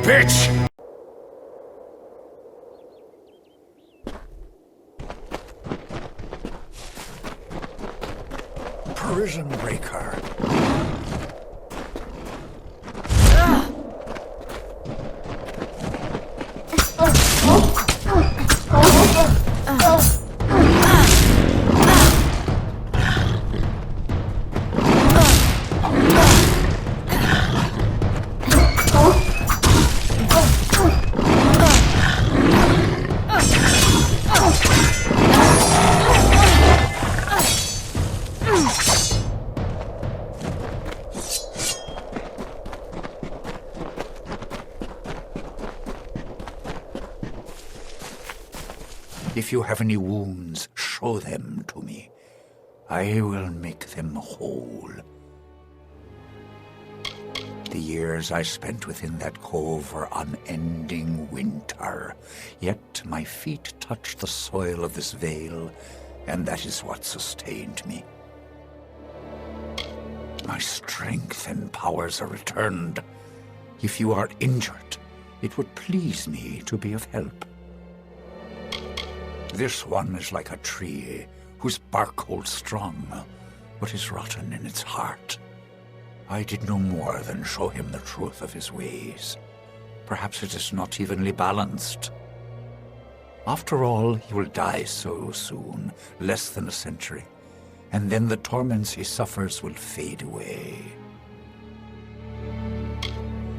bitch! Prison breaker. If you have any wounds, show them to me. I will make them whole. The years I spent within that cove were unending winter, yet my feet touched the soil of this vale, and that is what sustained me. My strength and powers are returned. If you are injured, it would please me to be of help. This one is like a tree whose bark holds strong, but is rotten in its heart. I did no more than show him the truth of his ways. Perhaps it is not evenly balanced. After all, he will die so soon, less than a century, and then the torments he suffers will fade away.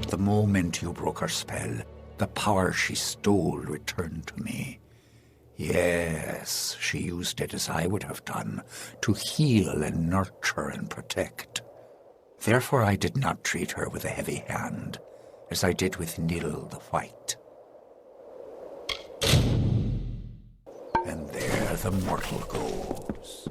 The moment you broke her spell, the power she stole returned to me. Yes, she used it as I would have done, to heal and nurture and protect. Therefore I did not treat her with a heavy hand, as I did with Nil the White. And there the mortal goes.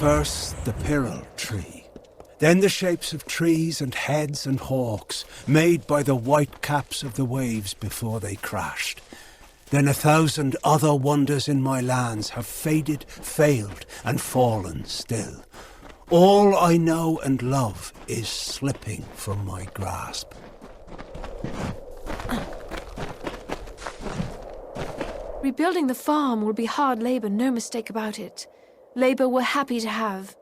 First, the Pyrrhal tree. Then the shapes of trees and heads and hawks, made by the white caps of the waves before they crashed. Then 1,000 other wonders in my lands have faded, failed, and fallen still. All I know and love is slipping from my grasp. Rebuilding the farm will be hard labor, no mistake about it. Labor we're happy to have.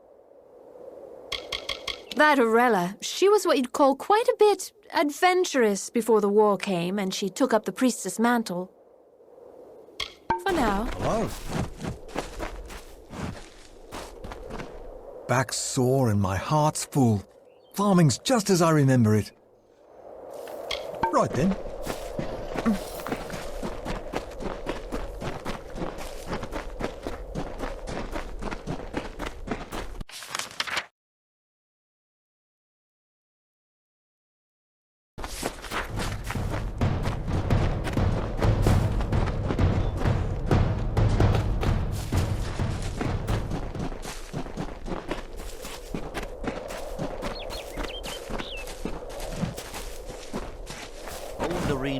That Orella, she was what you'd call quite a bit adventurous before the war came and she took up the priestess mantle. For now. Hello. Back's sore and my heart's full. Farming's just as I remember it. Right then.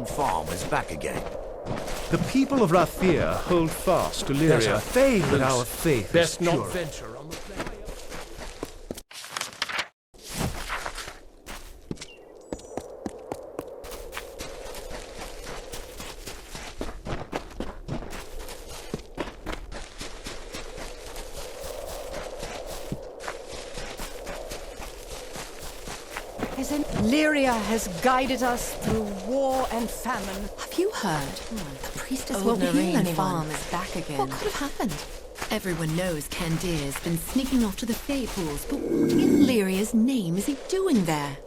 Farm is back again. The people of Rathir hold fast to Lyria, but our faith Best is pure. not venture on the plain. Lyria has guided us through war and famine. Have you heard? The priestess won't heal anyone. Farm is back again. What could have happened? Everyone knows Candir's been sneaking off to the Fae Pools, but what in Lyria's name is he doing there?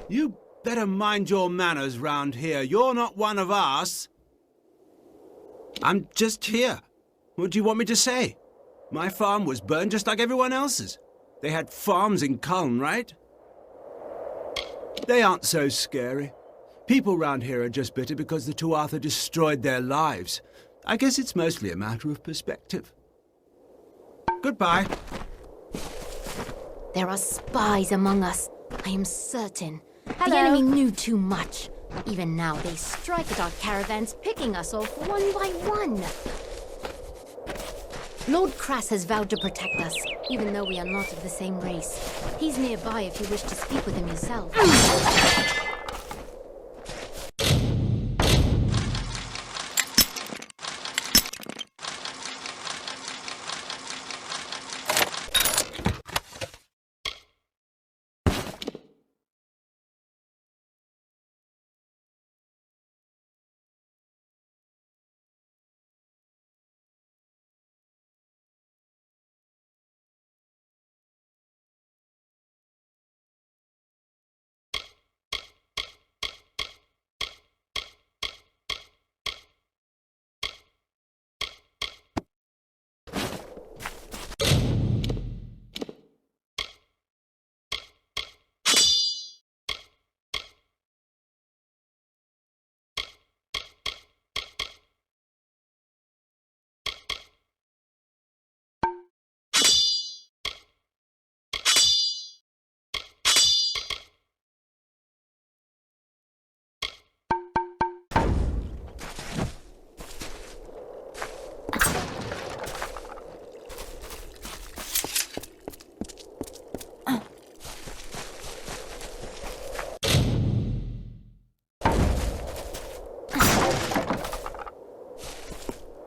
You better mind your manners round here. You're not one of us. I'm just here. What do you want me to say? My farm was burned just like everyone else's. They had farms in Culm, right? They aren't so scary. People round here are just bitter because the Tuatha destroyed their lives. I guess it's mostly a matter of perspective. Goodbye. There are spies among us, I am certain. Hello. The enemy knew too much. Even now, they strike at our caravans, picking us off one by one. Lord Crass has vowed to protect us, even though we are not of the same race. He's nearby if you wish to speak with him yourself.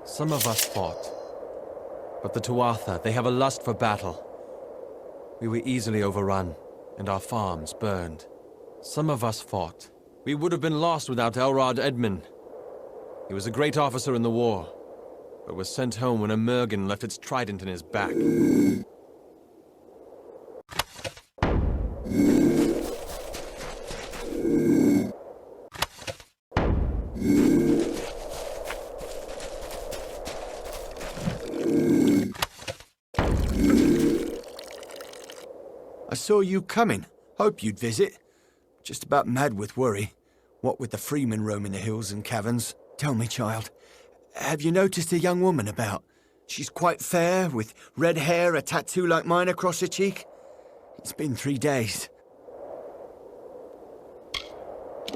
Some of us fought, but the Tuatha, they have a lust for battle. We were easily overrun, and our farms burned. Some of us fought. We would have been lost without Elrod Edmund. He was a great officer in the war, but was sent home when a Mergen left its trident in his back. I saw you coming. Hope you'd visit. Just about mad with worry. What with the freemen roaming the hills and caverns. Tell me, child, have you noticed a young woman about? She's quite fair, with red hair, a tattoo like mine across her cheek. It's been 3 days.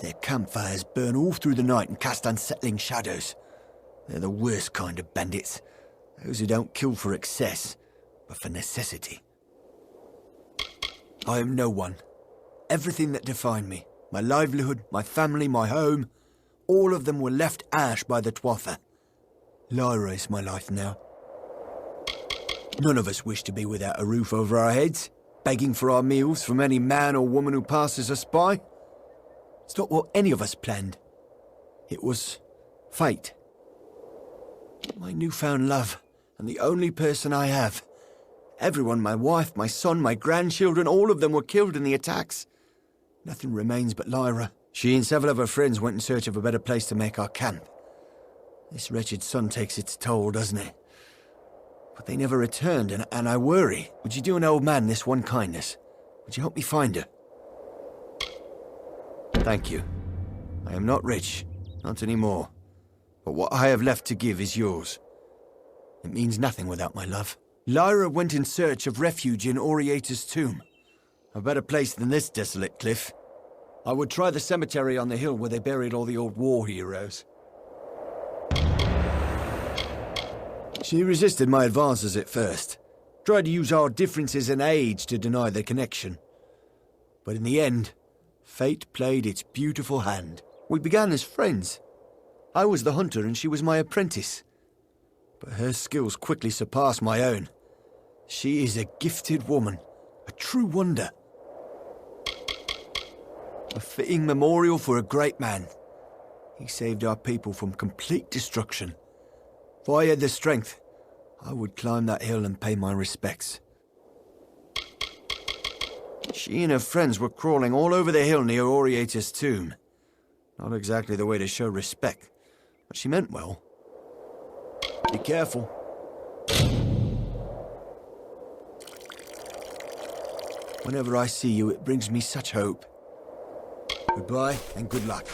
Their campfires burn all through the night and cast unsettling shadows. They're the worst kind of bandits. Those who don't kill for excess, but for necessity. I am no one. Everything that defined me, my livelihood, my family, my home, all of them were left ash by the Tuatha. Lyra is my life now. None of us wish to be without a roof over our heads, begging for our meals from any man or woman who passes us by. It's not what any of us planned. It was fate. My newfound love, and the only person I have. Everyone, my wife, my son, my grandchildren, all of them were killed in the attacks. Nothing remains but Lyra. She and several of her friends went in search of a better place to make our camp. This wretched sun takes its toll, doesn't it? But they never returned, and I worry. Would you do an old man this one kindness? Would you help me find her? Thank you. I am not rich, not anymore. But what I have left to give is yours. It means nothing without my love. Lyra went in search of refuge in Orieator's tomb. A better place than this desolate cliff. I would try the cemetery on the hill where they buried all the old war heroes. She resisted my advances at first. Tried to use our differences in age to deny their connection. But in the end, fate played its beautiful hand. We began as friends. I was the hunter and she was my apprentice. But her skills quickly surpassed my own. She is a gifted woman, a true wonder. A fitting memorial for a great man. He saved our people from complete destruction. If I had the strength, I would climb that hill and pay my respects. She and her friends were crawling all over the hill near Orieator's tomb. Not exactly the way to show respect, but she meant well. Be careful. Whenever I see you, it brings me such hope. Goodbye and good luck.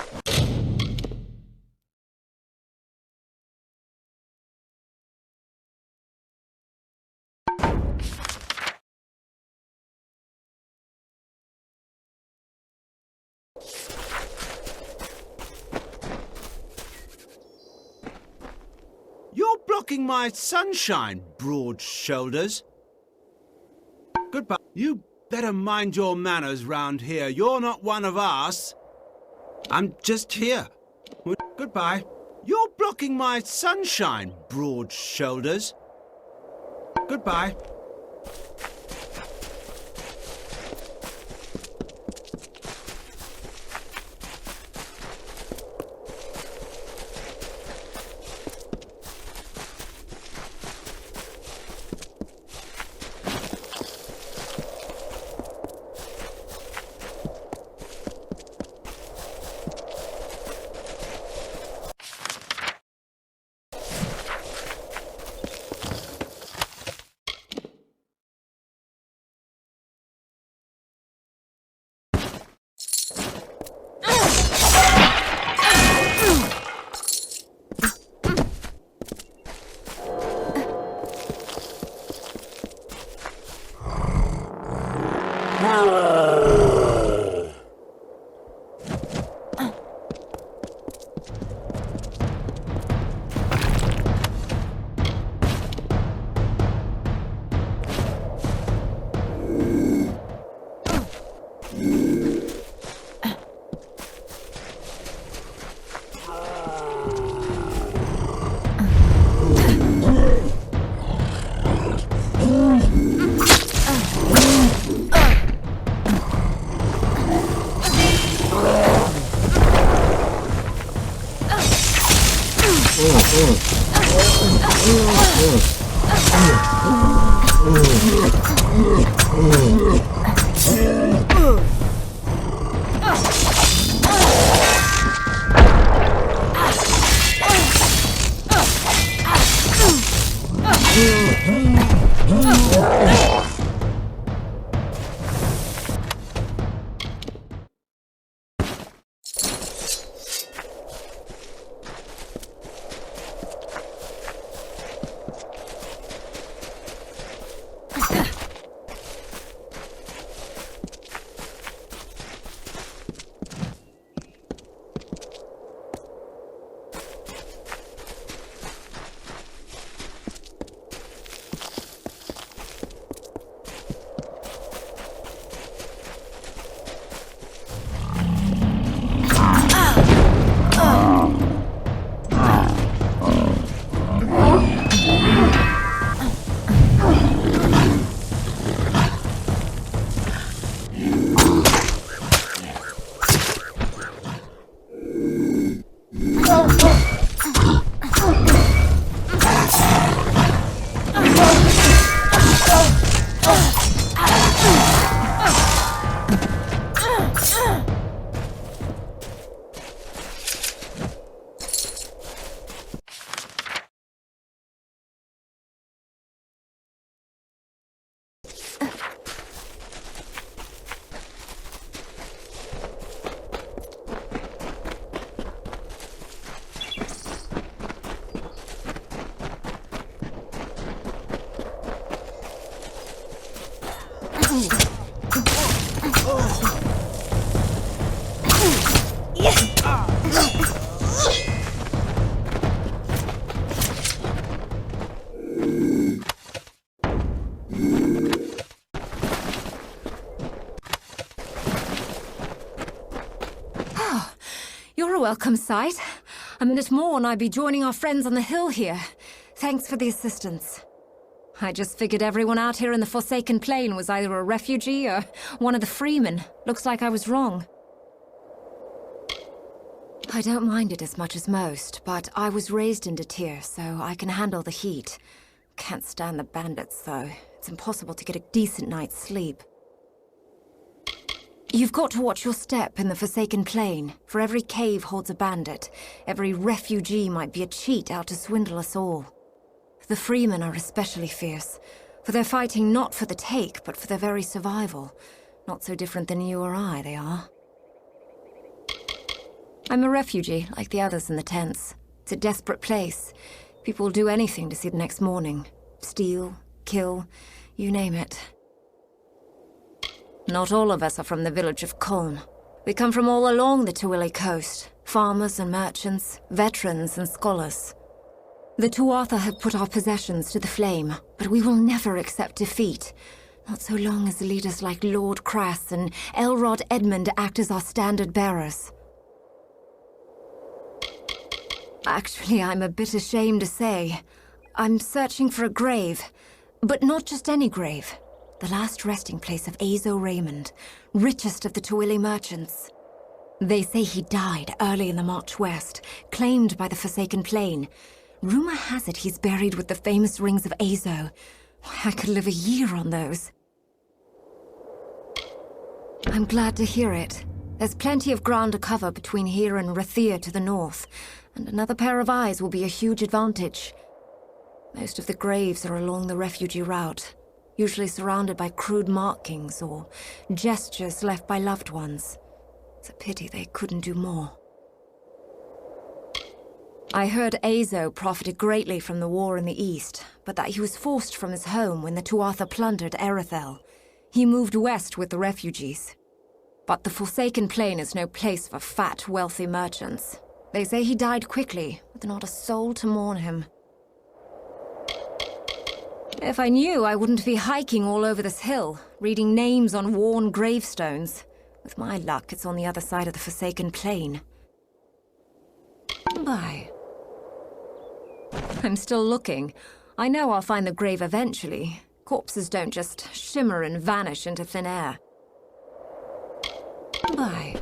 You're blocking my sunshine, broad shoulders. Goodbye. You better mind your manners round here. You're not one of us. I'm just here. Goodbye. You're blocking my sunshine, broad shoulders. Goodbye. You're a welcome sight. A minute more and I'd be joining our friends on the hill here. Thanks for the assistance. I just figured everyone out here in the Forsaken Plain was either a refugee or one of the freemen. Looks like I was wrong. I don't mind it as much as most, but I was raised in Detir, so I can handle the heat. Can't stand the bandits, though. It's impossible to get a decent night's sleep. You've got to watch your step in the Forsaken Plain, for every cave holds a bandit. Every refugee might be a cheat out to swindle us all. The freemen are especially fierce, for they're fighting not for the take, but for their very survival. Not so different than you or I, they are. I'm a refugee, like the others in the tents. It's a desperate place. People will do anything to see the next morning. Steal, kill, you name it. Not all of us are from the village of Colm. We come from all along the Tawili coast. Farmers and merchants, veterans and scholars. The Tuatha have put our possessions to the flame, but we will never accept defeat. Not so long as leaders like Lord Crass and Elrod Edmund act as our standard bearers. Actually, I'm a bit ashamed to say. I'm searching for a grave, but not just any grave. The last resting place of Azo Raymond, richest of the Tawili merchants. They say he died early in the march west, claimed by the Forsaken Plain. Rumor has it he's buried with the famous rings of Azo. I could live a year on those. I'm glad to hear it. There's plenty of ground to cover between here and Rathir to the north, and another pair of eyes will be a huge advantage. Most of the graves are along the refugee route, usually surrounded by crude markings or gestures left by loved ones. It's a pity they couldn't do more. I heard Azo profited greatly from the war in the east, but that he was forced from his home when the Tuatha plundered Erethel. He moved west with the refugees. But the Forsaken Plain is no place for fat, wealthy merchants. They say he died quickly, with not a soul to mourn him. If I knew, I wouldn't be hiking all over this hill, reading names on worn gravestones. With my luck, it's on the other side of the Forsaken Plain. Bye. I'm still looking. I know I'll find the grave eventually. Corpses don't just shimmer and vanish into thin air. Bye.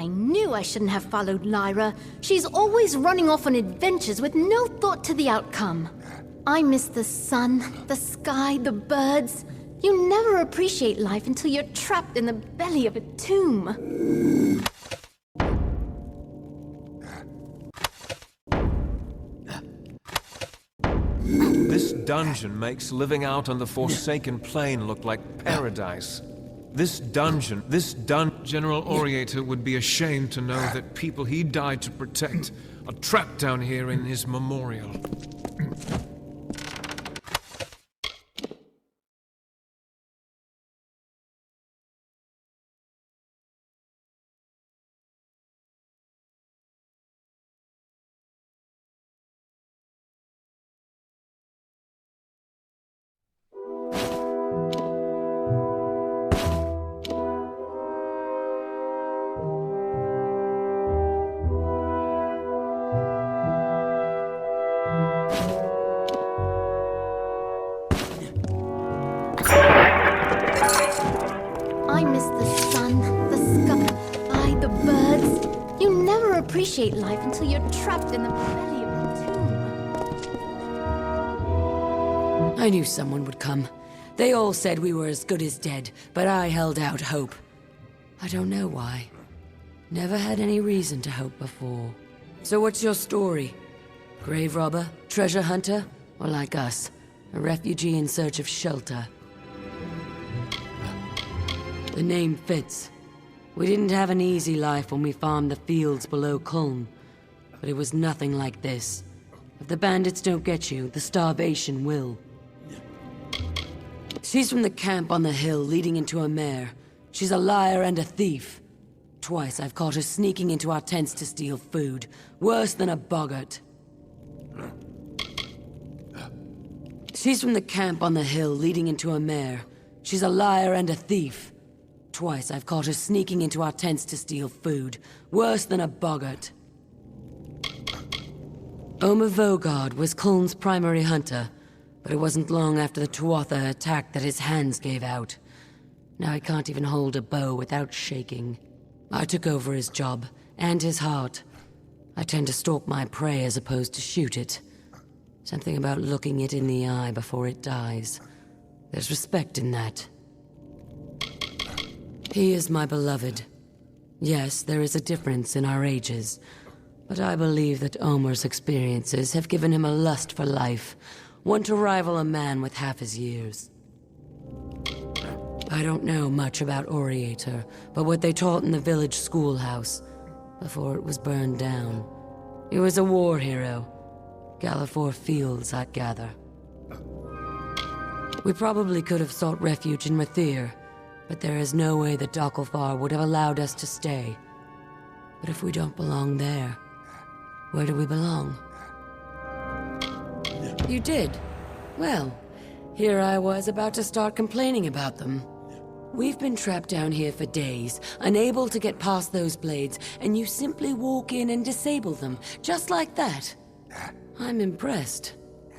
I knew I shouldn't have followed Lyra. She's always running off on adventures with no thought to the outcome. I miss the sun, the sky, the birds. You never appreciate life until you're trapped in the belly of a tomb. This dungeon makes living out on the Forsaken Plain look like paradise. General Orieator would be ashamed to know that people he died to protect are trapped down here in his memorial. I miss the sun, the sky, the birds. You never appreciate life until you're trapped in the belly of a tomb. I knew someone would come. They all said we were as good as dead, but I held out hope. I don't know why. Never had any reason to hope before. So what's your story? Grave robber? Treasure hunter? Or like us, a refugee in search of shelter? The name fits. We didn't have an easy life when we farmed the fields below Culm, but it was nothing like this. If the bandits don't get you, the starvation will. She's from the camp on the hill leading into a mare. She's a liar and a thief. Twice I've caught her sneaking into our tents to steal food. Worse than a boggart. She's from the camp on the hill leading into a mare. She's a liar and a thief. Twice I've caught her sneaking into our tents to steal food. Worse than a boggart. Omer Vogard was Culm's primary hunter, but it wasn't long after the Tuatha attacked that his hands gave out. Now he can't even hold a bow without shaking. I took over his job, and his heart. I tend to stalk my prey as opposed to shoot it. Something about looking it in the eye before it dies. There's respect in that. He is my beloved. Yes, there is a difference in our ages, but I believe that Omer's experiences have given him a lust for life, one to rival a man with half his years. I don't know much about Orieator, but what they taught in the village schoolhouse, before it was burned down. He was a war hero. Gallifore Fields, I'd gather. We probably could have sought refuge in Mathir, but there is no way that Dokkalfar would have allowed us to stay. But if we don't belong there, where do we belong? You did? Well, here I was about to start complaining about them. We've been trapped down here for days, unable to get past those blades, and you simply walk in and disable them, just like that. I'm impressed.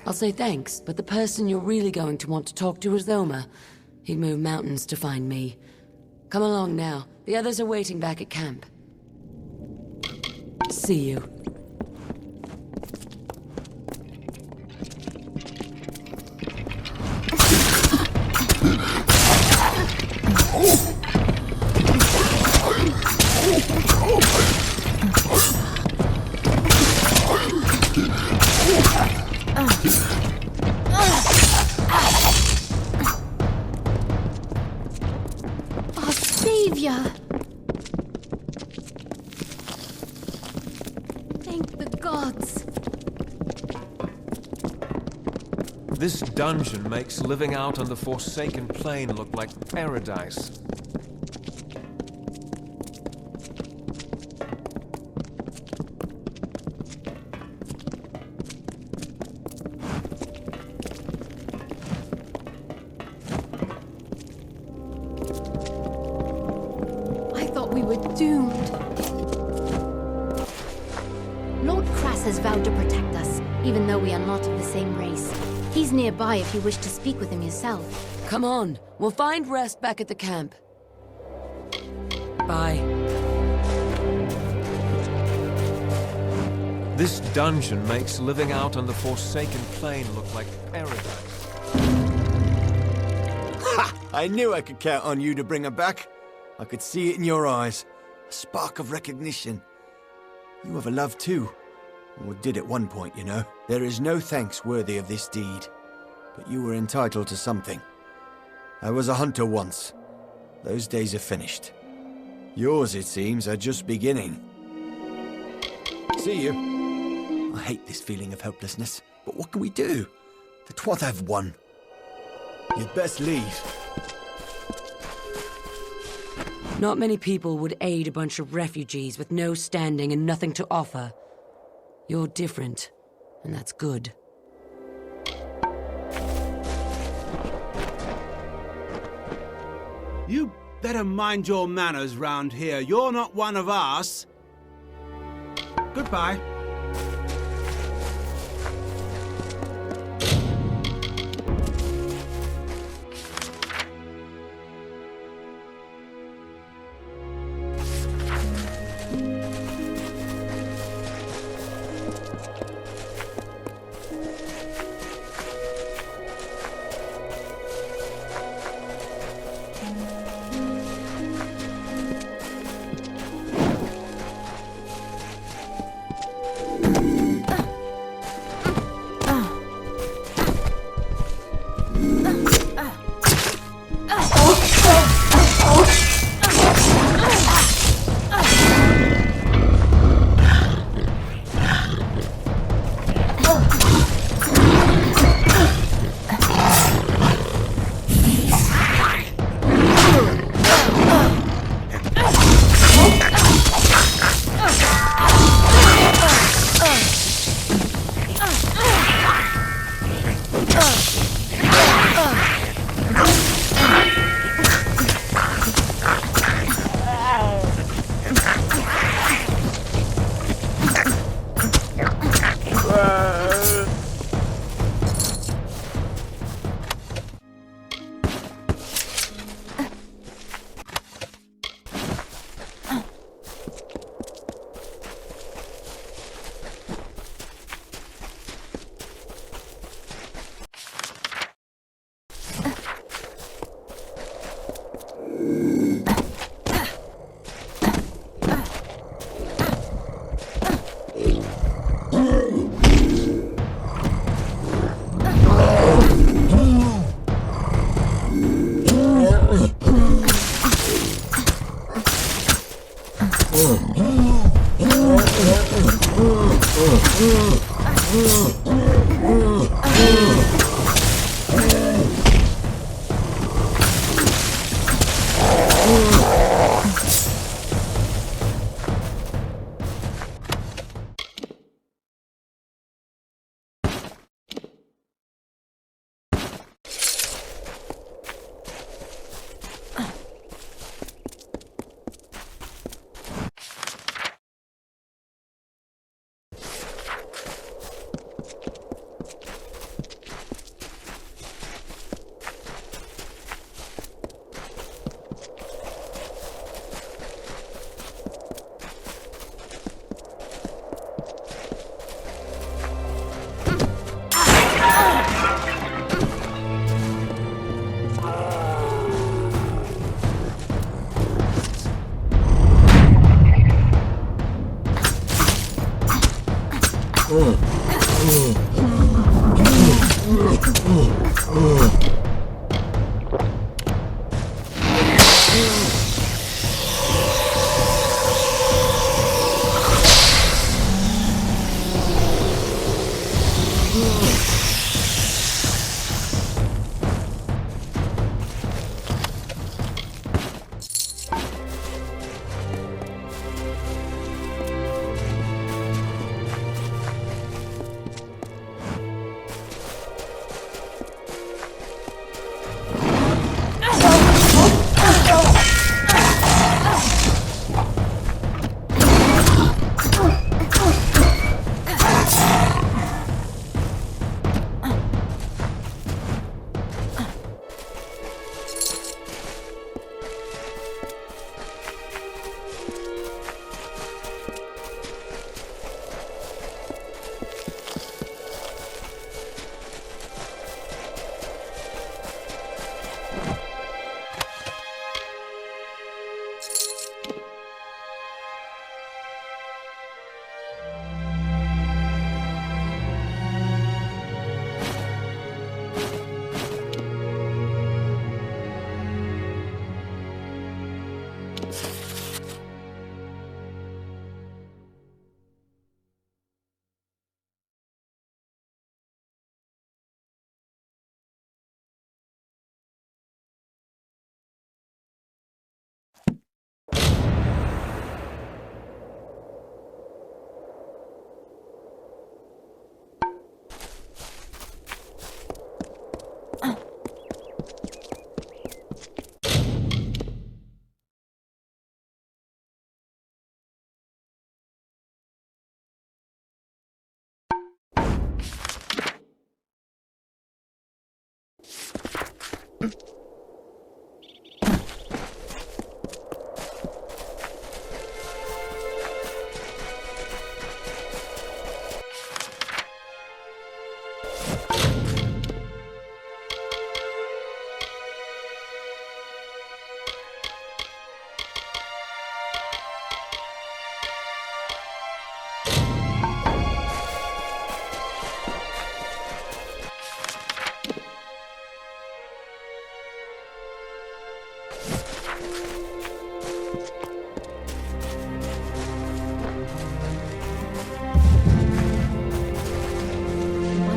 I'll say thanks, but the person you're really going to want to talk to is Omer. He'd move mountains to find me. Come along now. The others are waiting back at camp. See you. Our savior! Thank the gods. This dungeon makes living out on the Forsaken Plain look like paradise. I thought we were doomed. Lord Crass has vowed to protect us, even though we are not of the same race. He's nearby if you wish to speak with him yourself. Come on, we'll find rest back at the camp. Bye. This dungeon makes living out on the Forsaken Plain look like paradise. Ha! I knew I could count on you to bring her back. I could see it in your eyes. A spark of recognition. You have a love too. Or did at one point, you know. There is no thanks worthy of this deed. But you were entitled to something. I was a hunter once. Those days are finished. Yours, it seems, are just beginning. See you. I hate this feeling of helplessness, but what can we do? The Twath have won. You'd best leave. Not many people would aid a bunch of refugees with no standing and nothing to offer. You're different, and that's good. You better mind your manners round here. You're not one of us. Goodbye.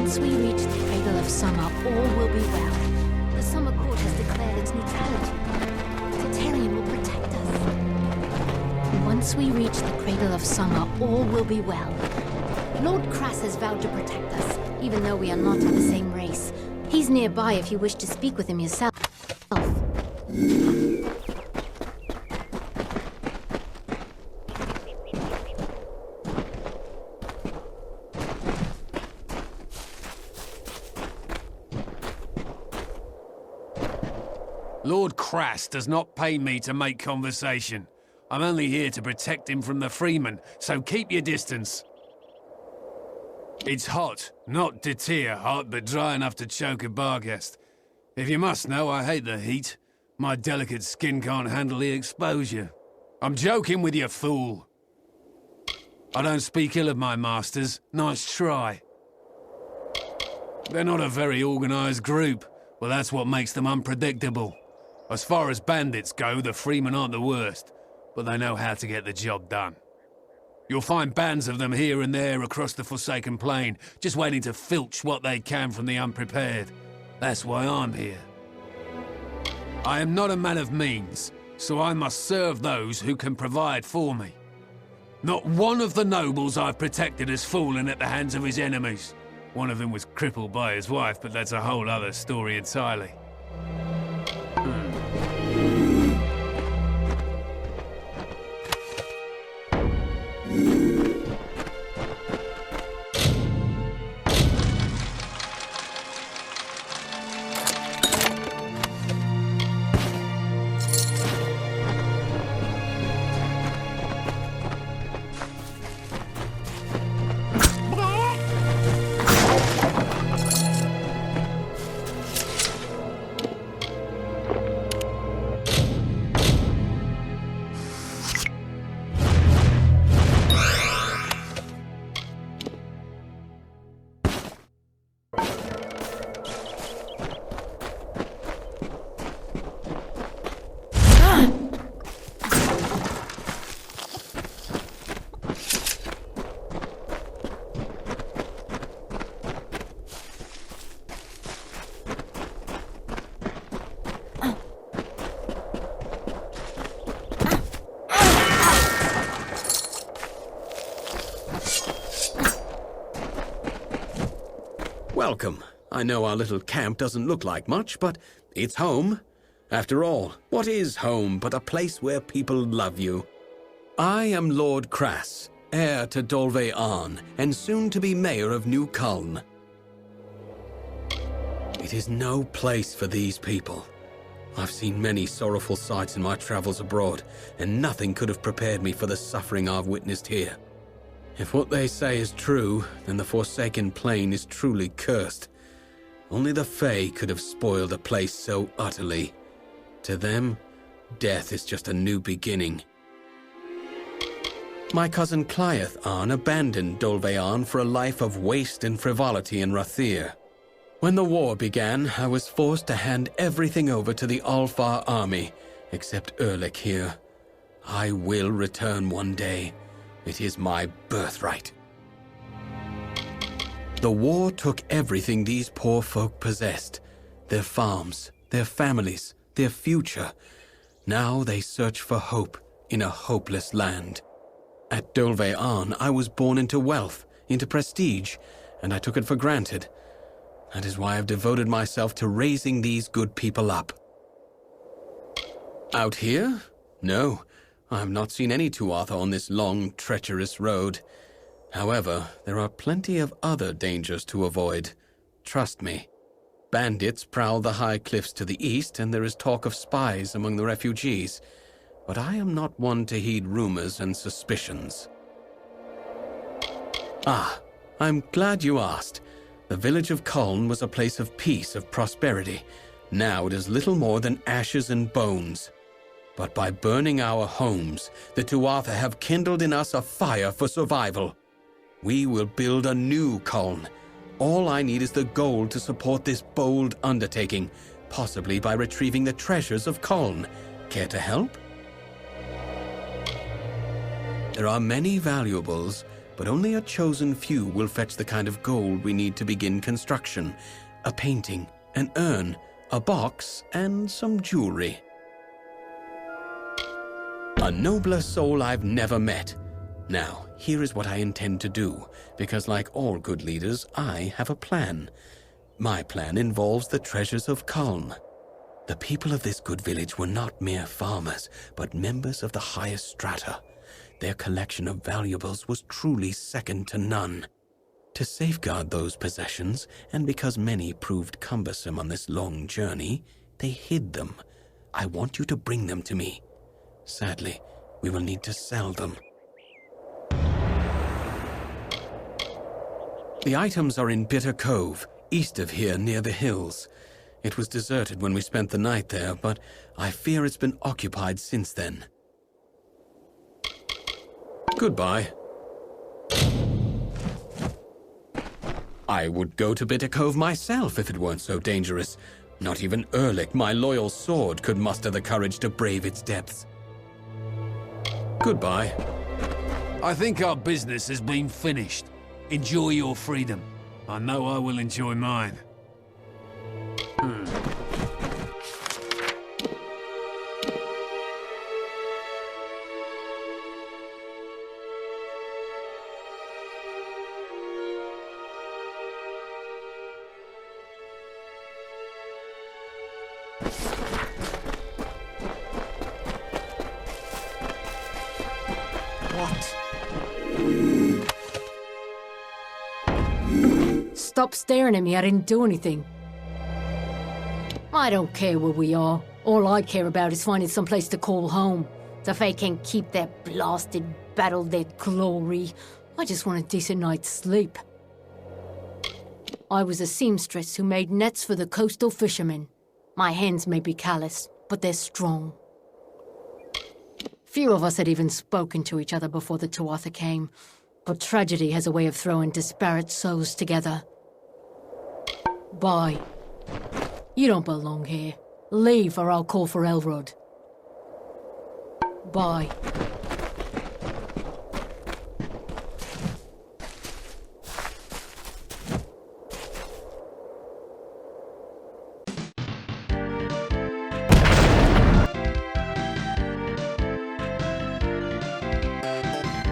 Once we reach the cradle of summer, all will be well. The Summer Court has declared its neutrality. Tartarian will protect us. Once we reach the cradle of summer, all will be well. Lord Crass has vowed to protect us, even though we are not of the same race. He's nearby if you wish to speak with him yourself. Lord Crass does not pay me to make conversation. I'm only here to protect him from the Freeman, so keep your distance. It's hot, not deter hot, but dry enough to choke a barghest. If you must know, I hate the heat. My delicate skin can't handle the exposure. I'm joking with you, fool. I don't speak ill of my masters. Nice try. They're not a very organized group. Well, that's what makes them unpredictable. As far as bandits go, the Freemen aren't the worst, but they know how to get the job done. You'll find bands of them here and there across the Forsaken Plain, just waiting to filch what they can from the unprepared. That's why I'm here. I am not a man of means, so I must serve those who can provide for me. Not one of the nobles I've protected has fallen at the hands of his enemies. One of them was crippled by his wife, but that's a whole other story entirely. Welcome. I know our little camp doesn't look like much, but it's home. After all, what is home but a place where people love you? I am Lord Crass, heir to Dolve Arn, and soon to be mayor of New Culm. It is no place for these people. I've seen many sorrowful sights in my travels abroad, and nothing could have prepared me for the suffering I've witnessed here. If what they say is true, then the Forsaken Plain is truly cursed. Only the Fae could have spoiled a place so utterly. To them, death is just a new beginning. My cousin Cliath Arn abandoned Dolve Arn for a life of waste and frivolity in Rathir. When the war began, I was forced to hand everything over to the Alfar army, except Erlich here. I will return one day. It is my birthright. The war took everything these poor folk possessed. Their farms, their families, their future. Now they search for hope in a hopeless land. At Dolve Arn, I was born into wealth, into prestige, and I took it for granted. That is why I've devoted myself to raising these good people up. Out here? No. I have not seen any Tuatha on this long, treacherous road. However, there are plenty of other dangers to avoid. Trust me. Bandits prowl the high cliffs to the east, and there is talk of spies among the refugees. But I am not one to heed rumors and suspicions. Ah, I'm glad you asked. The village of Culn was a place of peace, of prosperity. Now it is little more than ashes and bones. But by burning our homes, the Tuatha have kindled in us a fire for survival. We will build a new Culn. All I need is the gold to support this bold undertaking, possibly by retrieving the treasures of Culn. Care to help? There are many valuables, but only a chosen few will fetch the kind of gold we need to begin construction. A painting, an urn, a box, and some jewelry. A nobler soul I've never met. Now, here is what I intend to do, because like all good leaders, I have a plan. My plan involves the treasures of Culn. The people of this good village were not mere farmers, but members of the highest strata. Their collection of valuables was truly second to none. To safeguard those possessions, and because many proved cumbersome on this long journey, they hid them. I want you to bring them to me. Sadly, we will need to sell them. The items are in Bitter Cove, east of here near the hills. It was deserted when we spent the night there, but I fear it's been occupied since then. Goodbye. I would go to Bitter Cove myself if it weren't so dangerous. Not even Erlich, my loyal sword, could muster the courage to brave its depths. Goodbye. I think our business has been finished. Enjoy your freedom. I know I will enjoy mine. Stop staring at me, I didn't do anything. I don't care where we are. All I care about is finding some place to call home. So if they can keep their blasted, battle-dead glory, I just want a decent night's sleep. I was a seamstress who made nets for the coastal fishermen. My hands may be callous, but they're strong. Few of us had even spoken to each other before the Tuatha came, but tragedy has a way of throwing disparate souls together. Bye. You don't belong here. Leave or I'll call for Elrod. Bye.